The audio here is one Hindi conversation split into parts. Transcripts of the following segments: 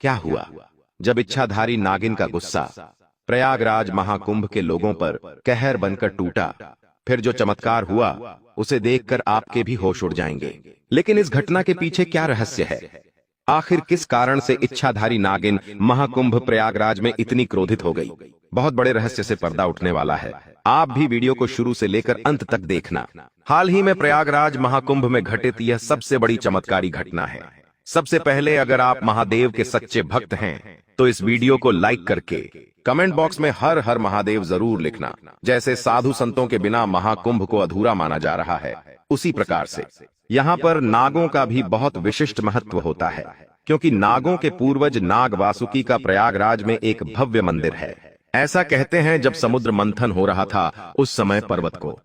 क्या हुआ? जब इच्छाधारी नागिन का गुस्सा प्रयागराज महाकुंभ के लोगों पर कहर बनकर टूटा, फिर जो चमत्कार हुआ उसे देखकर आपके भी होश उड़ जाएंगे। लेकिन इस घटना के पीछे क्या रहस्य है? आखिर किस कारण से इच्छाधारी नागिन महाकुंभ प्रयागराज में इतनी क्रोधित हो गई? बहुत बड़े रहस्य से पर्दा उठने वाला है। आप भी वीडियो को शुरू से लेकर अंत तक देखना। हाल ही में प्रयागराज महाकुंभ में घटित यह सबसे बड़ी चमत्कारी घटना है। सबसे पहले अगर आप महादेव के सच्चे भक्त हैं तो इस वीडियो को लाइक करके कमेंट बॉक्स में हर हर महादेव जरूर लिखना। जैसे साधु संतों के बिना महाकुंभ को अधूरा माना जा रहा है, उसी प्रकार से यहाँ पर नागों का भी बहुत विशिष्ट महत्व होता है, क्योंकि नागों के पूर्वज नाग वासुकी का प्रयागराज में एक भव्य मंदिर है। ऐसा कहते हैं जब समुद्र मंथन हो रहा था उस समय पर्वत को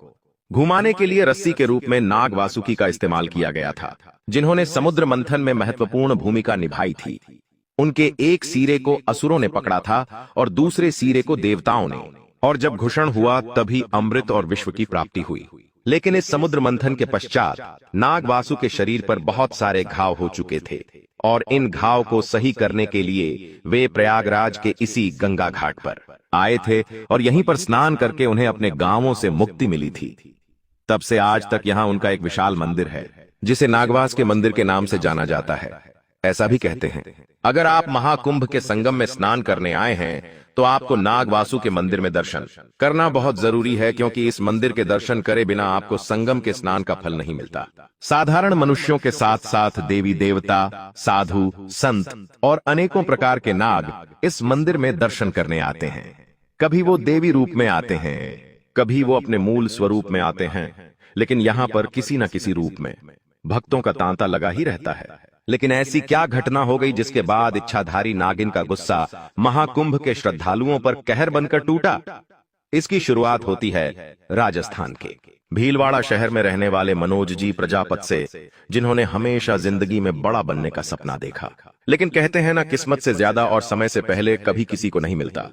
घुमाने के लिए रस्सी के रूप में नाग वासुकी का इस्तेमाल किया गया था, जिन्होंने समुद्र मंथन में महत्वपूर्ण भूमिका निभाई थी। उनके एक सिरे को असुरों ने पकड़ा था और दूसरे सिरे को देवताओं ने, और जब घुषण हुआ तभी अमृत और विश्व की प्राप्ति हुई। लेकिन इस समुद्र मंथन के पश्चात नाग वासु के शरीर पर बहुत सारे घाव हो चुके थे और इन घाव को सही करने के लिए वे प्रयागराज के इसी गंगा घाट पर आए थे और यहीं पर स्नान करके उन्हें अपने गांवों से मुक्ति मिली थी। तब से आज तक यहाँ उनका एक विशाल मंदिर है, जिसे नागवास के मंदिर के नाम से जाना जाता है। ऐसा भी कहते हैं अगर आप महाकुंभ के संगम में स्नान करने आए हैं तो आपको नागवासु के मंदिर में दर्शन करना बहुत जरूरी है, क्योंकि इस मंदिर के दर्शन करे बिना आपको संगम के स्नान का फल नहीं मिलता। साधारण मनुष्यों के साथ साथ देवी देवता, साधु, संत और अनेकों प्रकार के नाग इस मंदिर में दर्शन करने आते हैं। कभी वो देवी रूप में आते हैं, कभी वो अपने मूल स्वरूप में आते हैं, लेकिन यहाँ पर किसी न किसी रूप में भक्तों का तांता लगा ही रहता है। लेकिन ऐसी क्या घटना हो गई जिसके बाद इच्छाधारी नागिन का गुस्सा महाकुंभ के श्रद्धालुओं पर कहर बनकर टूटा? इसकी शुरुआत होती है राजस्थान के भीलवाड़ा शहर में रहने वाले मनोज जी प्रजापत से, जिन्होंने हमेशा जिंदगी में बड़ा बनने का सपना देखा। लेकिन कहते हैं ना, किस्मत से ज्यादा और समय से पहले कभी किसी को नहीं मिलता।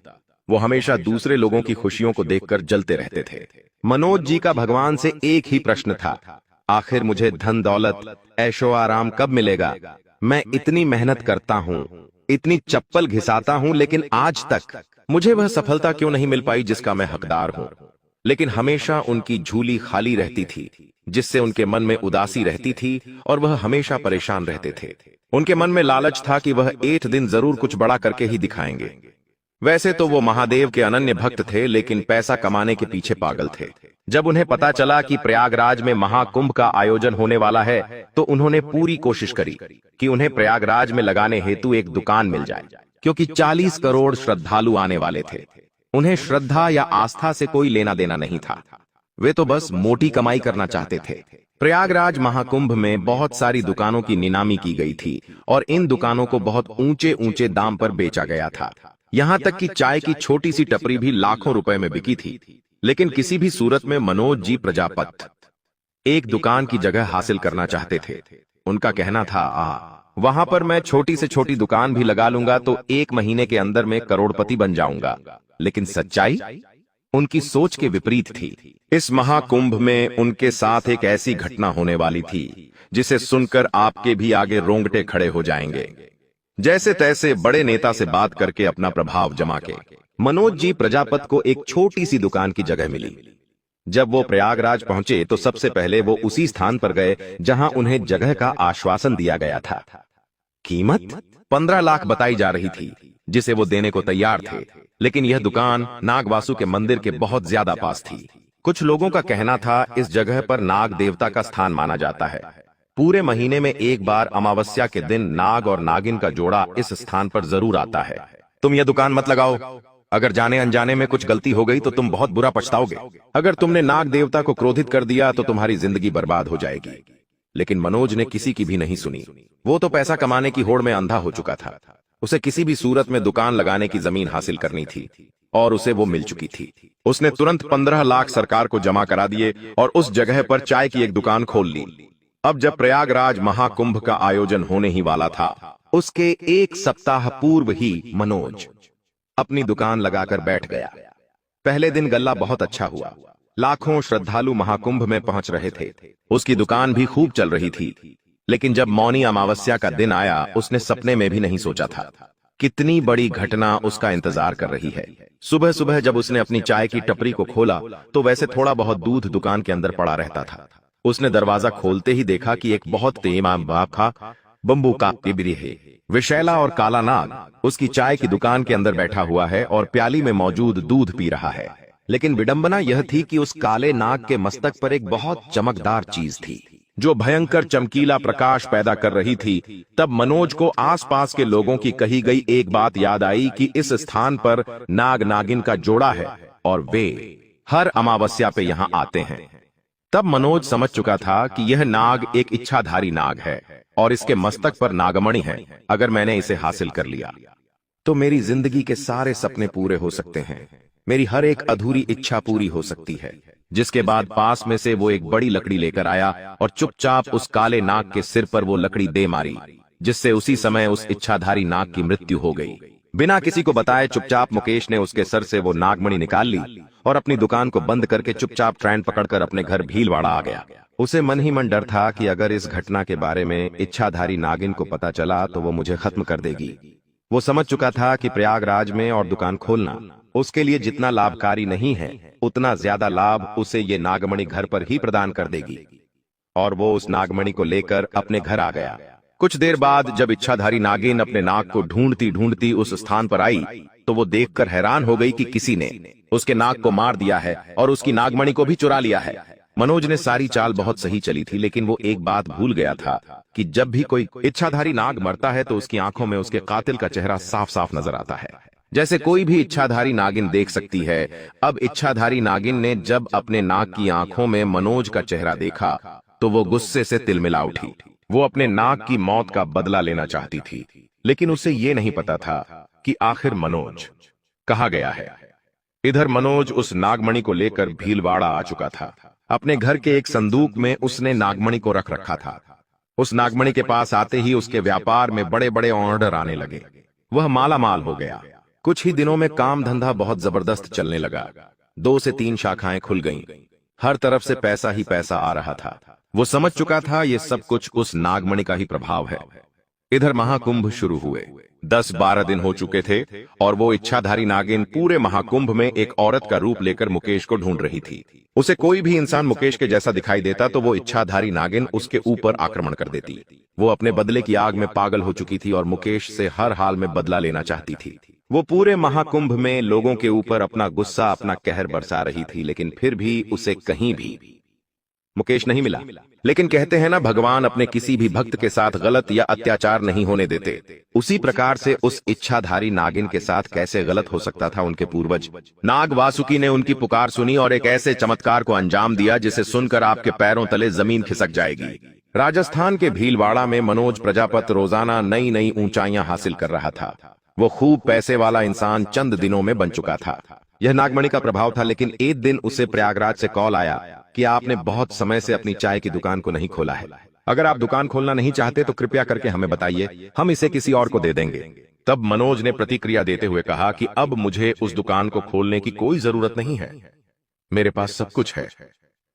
वो हमेशा दूसरे लोगों की खुशियों को देखकर जलते रहते थे। मनोज जी का भगवान से एक ही प्रश्न था, आखिर मुझे धन दौलत ऐशो आराम कब मिलेगा? मैं इतनी मेहनत करता हूँ, इतनी चप्पल घिसाता हूँ, लेकिन आज तक मुझे वह सफलता क्यों नहीं मिल पाई जिसका मैं हकदार हूँ? लेकिन हमेशा उनकी झोली खाली रहती थी, जिससे उनके मन में उदासी रहती थी और वह हमेशा परेशान रहते थे। उनके मन में लालच था कि वह एक दिन जरूर कुछ बड़ा करके ही दिखाएंगे। वैसे तो वो महादेव के अनन्य भक्त थे, लेकिन पैसा कमाने के पीछे पागल थे। जब उन्हें पता चला कि प्रयागराज में महाकुंभ का आयोजन होने वाला है तो उन्होंने पूरी कोशिश करी कि उन्हें प्रयागराज में लगाने हेतु एक दुकान मिल जाए, क्योंकि 40 करोड़ श्रद्धालु आने वाले थे। उन्हें श्रद्धा या आस्था से कोई लेना देना नहीं था, वे तो बस मोटी कमाई करना चाहते थे। प्रयागराज महाकुंभ में बहुत सारी दुकानों की नीलामी की गई थी और इन दुकानों को बहुत ऊंचे ऊंचे दाम पर बेचा गया था। यहाँ तक कि चाय की छोटी सी टपरी भी लाखों रुपए में बिकी थी। लेकिन किसी भी सूरत में मनोज जी प्रजापत एक दुकान की जगह हासिल करना चाहते थे। उनका कहना था, वहां पर मैं छोटी से छोटी दुकान भी लगा लूंगा तो 1 महीने के अंदर में करोड़पति बन जाऊंगा। लेकिन सच्चाई उनकी सोच के विपरीत थी। इस महाकुंभ में उनके साथ एक ऐसी घटना होने वाली थी जिसे सुनकर आपके भी आगे रोंगटे खड़े हो जाएंगे। जैसे तैसे बड़े नेता से बात करके अपना प्रभाव जमा के मनोज जी प्रजापत को एक छोटी सी दुकान की जगह मिली। जब वो प्रयागराज पहुंचे तो सबसे पहले वो उसी स्थान पर गए जहां उन्हें जगह का आश्वासन दिया गया था। कीमत 15 लाख बताई जा रही थी, जिसे वो देने को तैयार थे। लेकिन यह दुकान नागवासु के मंदिर के बहुत ज्यादा पास थी। कुछ लोगों का कहना था इस जगह पर नाग देवता का स्थान माना जाता है। पूरे महीने में एक बार अमावस्या के दिन नाग और नागिन का जोड़ा इस स्थान पर जरूर आता है। तुम यह दुकान मत लगाओ, अगर जाने अनजाने में कुछ गलती हो गई तो तुम बहुत बुरा पछताओगे। अगर तुमने नाग देवता को क्रोधित कर दिया तो तुम्हारी जिंदगी बर्बाद हो जाएगी। लेकिन मनोज ने किसी की भी नहीं सुनी। वो तो पैसा कमाने की होड़ में अंधा हो चुका था। उसे किसी भी सूरत में दुकान लगाने की जमीन हासिल करनी थी और उसे वो मिल चुकी थी। उसने तुरंत 15 लाख सरकार को जमा करा दिए और उस जगह पर चाय की एक दुकान खोल ली। अब जब प्रयागराज महाकुंभ का आयोजन होने ही वाला था, उसके 1 सप्ताह पूर्व ही मनोज अपनी दुकान लगाकर बैठ गया। पहले दिन गल्ला बहुत अच्छा हुआ। लाखों श्रद्धालु महाकुंभ में पहुंच रहे थे। उसकी दुकान भी खूब चल रही थी। लेकिन जब मौनी अमावस्या का दिन आया, उसने सपने में भी नहीं सोचा था कितनी बड़ी घटना उसका इंतजार कर रही है। सुबह सुबह जब उसने अपनी चाय की टपरी को खोला तो वैसे थोड़ा बहुत दूध दुकान के अंदर पड़ा रहता था। उसने दरवाजा खोलते ही देखा कि एक बहुत तेज बम्बू का तिबरी है, विशैला और काला नाग उसकी चाय की दुकान के अंदर बैठा हुआ है और प्याली में मौजूद दूध पी रहा है। लेकिन विडंबना यह थी कि उस काले नाग के मस्तक पर एक बहुत चमकदार चीज थी जो भयंकर चमकीला प्रकाश पैदा कर रही थी। तब मनोज को आसपास के लोगों की कही गई एक बात याद आई कि इस स्थान पर नाग नागिन का जोड़ा है और वे हर अमावस्या पे यहाँ आते हैं। तब मनोज समझ चुका था कि यह नाग एक इच्छाधारी नाग है और इसके मस्तक पर नागमणि है। अगर मैंने इसे हासिल कर लिया तो मेरी जिंदगी के सारे सपने पूरे हो सकते हैं, मेरी हर एक अधूरी इच्छा पूरी हो सकती है। जिसके बाद पास में से वो एक बड़ी लकड़ी लेकर आया और चुपचाप उस काले नाग के सिर पर वो लकड़ी दे मारी, जिससे उसी समय उस इच्छाधारी नाग की मृत्यु हो गई। बिना किसी को बताए चुपचाप मुकेश ने उसके सर से वो नागमणि निकाल ली और अपनी दुकान को बंद करके चुपचाप ट्रेन पकड़कर अपने घर भीलवाड़ा आ गया। उसे मन ही मन डर था कि अगर इस घटना के बारे में इच्छाधारी नागिन को पता चला तो वो मुझे खत्म कर देगी। वो समझ चुका था कि प्रयागराज में और दुकान खोलना उसके लिए जितना लाभकारी नहीं है, उतना ज्यादा लाभ उसे ये नागमणि घर पर ही प्रदान कर देगी। और वो उस नागमणि को लेकर अपने घर आ गया। कुछ देर बाद जब इच्छाधारी नागिन अपने नाग को ढूंढती ढूंढती उस स्थान पर आई तो वो देखकर हैरान हो गई कि किसी ने उसके नाग को मार दिया है और उसकी नागमणि को भी चुरा लिया है। मनोज ने सारी चाल बहुत सही चली थी, लेकिन वो एक बात भूल गया था कि जब भी कोई इच्छाधारी नाग मरता है तो उसकी आंखों में उसके कातिल का चेहरा साफ साफ नजर आता है, जैसे कोई भी इच्छाधारी नागिन देख सकती है। अब इच्छाधारी नागिन ने जब अपने नाग की आंखों में मनोज का चेहरा देखा तो वो गुस्से से तिलमिला उठी। वो अपने नाग की मौत का बदला लेना चाहती थी, लेकिन उसे ये नहीं पता था कि आखिर मनोज कहाँ गया है। इधर मनोज उस नागमणि को लेकर भीलवाड़ा आ चुका था। अपने घर के एक संदूक में उसने नागमणि को रख रखा था। उस नागमणि के पास आते ही उसके व्यापार में बड़े बड़े ऑर्डर आने लगे। वह माला माल हो गया। कुछ ही दिनों में काम धंधा बहुत जबरदस्त चलने लगा। 2 से 3 शाखाएं खुल गईं। हर तरफ से पैसा ही पैसा आ रहा था। वो समझ चुका था ये सब कुछ उस नागमणि का ही प्रभाव है। इधर महाकुंभ शुरू हुए। 10-12 दिन हो चुके थे और वो इच्छाधारी नागिन पूरे महाकुंभ में एक औरत का रूप लेकर मुकेश को ढूंढ रही थी। उसे कोई भी इंसान मुकेश के जैसा दिखाई देता तो वो इच्छाधारी नागिन उसके ऊपर आक्रमण कर देती। वो अपने बदले की आग में पागल हो चुकी थी और मुकेश से हर हाल में बदला लेना चाहती थी। वो पूरे महाकुंभ में लोगों के ऊपर अपना गुस्सा, अपना कहर बरसा रही थी, लेकिन फिर भी उसे कहीं भी मुकेश नहीं मिला। लेकिन कहते हैं ना, भगवान अपने किसी भी भक्त के साथ गलत या अत्याचार नहीं होने देते। उसी प्रकार से उस इच्छाधारी नागिन के साथ कैसे गलत हो सकता था उनके पूर्वज। नाग वासुकी ने उनकी पुकार सुनी और एक ऐसे चमत्कार को अंजाम दिया जिसे सुनकर आपके पैरों तले जमीन खिसक जाएगी। राजस्थान के भीलवाड़ा में मनोज प्रजापत रोजाना नई नई ऊंचाइयां हासिल कर रहा था। वो खूब पैसे वाला इंसान चंद दिनों में बन चुका था। यह नागमणि का प्रभाव था। लेकिन एक दिन उसे प्रयागराज से कॉल आया कि आपने बहुत समय से अपनी चाय की दुकान को नहीं खोला है। अगर आप दुकान खोलना नहीं चाहते तो कृपया करके हमें बताइए, हम इसे किसी और को दे देंगे। तब मनोज ने प्रतिक्रिया देते हुए कहा कि अब मुझे उस दुकान को खोलने की कोई जरूरत नहीं है, मेरे पास सब कुछ है।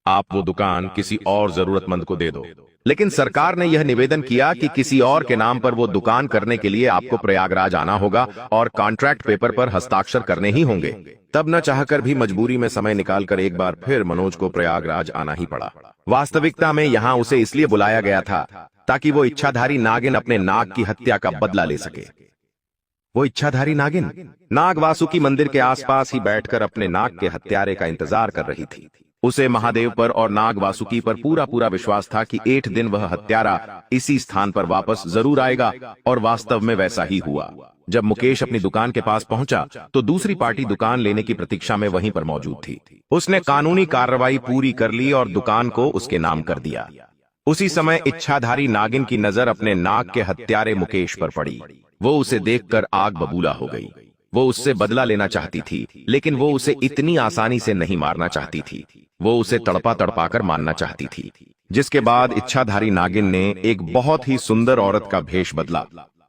आप वो दुकान किसी और जरूरतमंद को दे दो। लेकिन सरकार ने यह निवेदन किया कि किसी और के नाम पर वो दुकान करने के लिए आपको प्रयागराज आना होगा और कॉन्ट्रैक्ट पेपर पर हस्ताक्षर करने ही होंगे। तब न चाहकर भी मजबूरी में समय निकालकर एक बार फिर मनोज को प्रयागराज आना ही पड़ा। वास्तविकता में यहाँ उसे इसलिए बुलाया गया था ताकि वो इच्छाधारी नागिन अपने नाग की हत्या का बदला ले सके। वो इच्छाधारी नागिन नाग वासुकी मंदिर के आसपास ही बैठकर अपने नाग के हत्यारे का इंतजार कर रही थी। उसे महादेव पर और नाग वासुकी पर पूरा पूरा विश्वास था कि एक दिन वह हत्यारा इसी स्थान पर वापस जरूर आएगा। और वास्तव में वैसा ही हुआ। जब मुकेश अपनी दुकान के पास पहुंचा तो दूसरी पार्टी दुकान लेने की प्रतीक्षा में वहीं पर मौजूद थी। उसने कानूनी कार्रवाई पूरी कर ली और दुकान को उसके नाम कर दिया। उसी समय इच्छाधारी नागिन की नजर अपने नाग के हत्यारे मुकेश पर पड़ी। वो उसे देखकर आग बबूला हो गई। वो उससे बदला लेना चाहती थी, लेकिन वो उसे इतनी आसानी से नहीं मारना चाहती थी। वो उसे तड़पा तड़पा कर मारना चाहती थी। जिसके बाद इच्छाधारी नागिन ने एक बहुत ही सुंदर औरत का भेष बदला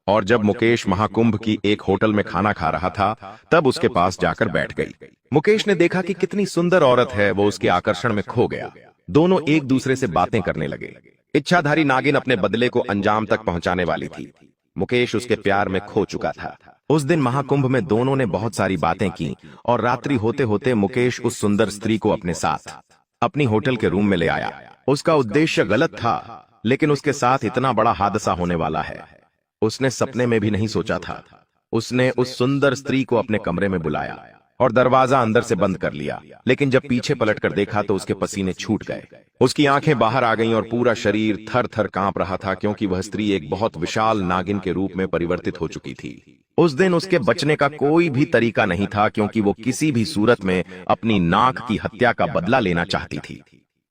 और जब मुकेश महाकुंभ की एक होटल में खाना खा रहा था तब उसके पास जाकर बैठ गई। मुकेश ने देखा कि कितनी सुंदर औरत है। वो उसके आकर्षण में खो गया। दोनों एक दूसरे से बातें करने लगे। इच्छाधारी नागिन अपने बदले को अंजाम तक पहुंचाने वाली थी। मुकेश उसके प्यार में खो चुका था। उस दिन महाकुंभ में दोनों ने बहुत सारी बातें की और रात्रि होते होते मुकेश उस सुंदर स्त्री को अपने साथ अपनी होटल के रूम में ले आया। उसका उद्देश्य गलत था, लेकिन उसके साथ इतना बड़ा हादसा होने वाला है, उसने सपने में भी नहीं सोचा था। उसने उस सुंदर स्त्री को अपने कमरे में बुलाया और दरवाजा अंदर से बंद कर लिया, लेकिन जब पीछे पलटकर देखा तो उसके पसीने छूट गए। उसकी आंखें बाहर आ गईं और पूरा शरीर थर थर कांप रहा था, क्योंकि वह स्त्री एक बहुत विशाल नागिन के रूप में परिवर्तित हो चुकी थी। उस दिन उसके बचने का कोई भी तरीका नहीं था, क्योंकि वो किसी भी सूरत में अपनी नाक की हत्या का बदला लेना चाहती थी।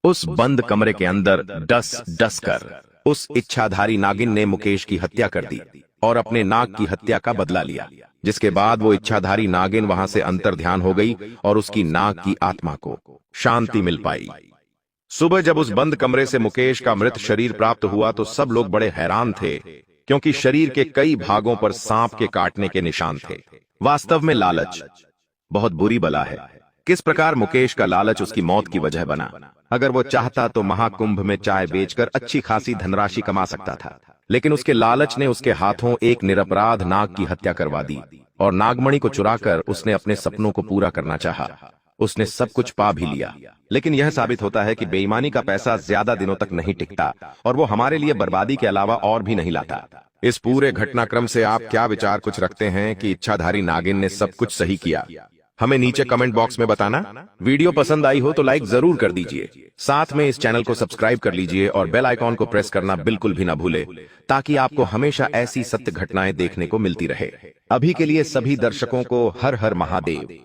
उस बंद कमरे के अंदर डस डस कर उस इच्छाधारी नागिन ने मुकेश की हत्या कर दी और अपने नाक की हत्या का बदला लिया, जिसके बाद वो इच्छाधारी नागिन वहां से अंतर्ध्यान हो गई और उसकी नाग की आत्मा को शांति मिल पाई। सुबह जब उस बंद कमरे से मुकेश का मृत शरीर प्राप्त हुआ तो सब लोग बड़े हैरान थे, क्योंकि शरीर के कई भागों पर सांप के काटने के निशान थे। वास्तव में लालच बहुत बुरी बला है। किस प्रकार मुकेश का लालच उसकी मौत की वजह बना। अगर वो चाहता तो महाकुंभ में चाय बेचकर अच्छी खासी धनराशि कमा सकता था, लेकिन उसके लालच ने उसके हाथों एक निरपराध नाग की हत्या करवा दी और नागमणि को चुराकर उसने अपने सपनों को पूरा करना चाहा। उसने सब कुछ पा भी लिया, लेकिन यह साबित होता है कि बेईमानी का पैसा ज्यादा दिनों तक नहीं टिकता और वो हमारे लिए बर्बादी के अलावा और भी नहीं लाता। इस पूरे घटनाक्रम से आप क्या विचार कुछ रखते हैं कि इच्छाधारी नागिन ने सब कुछ सही किया? हमें नीचे कमेंट बॉक्स में बताना। वीडियो पसंद आई हो तो लाइक जरूर कर दीजिए, साथ में इस चैनल को सब्सक्राइब कर लीजिए और बेल आइकॉन को प्रेस करना बिल्कुल भी ना भूले, ताकि आपको हमेशा ऐसी सत्य घटनाएं देखने को मिलती रहे। अभी के लिए सभी दर्शकों को हर हर महादेव।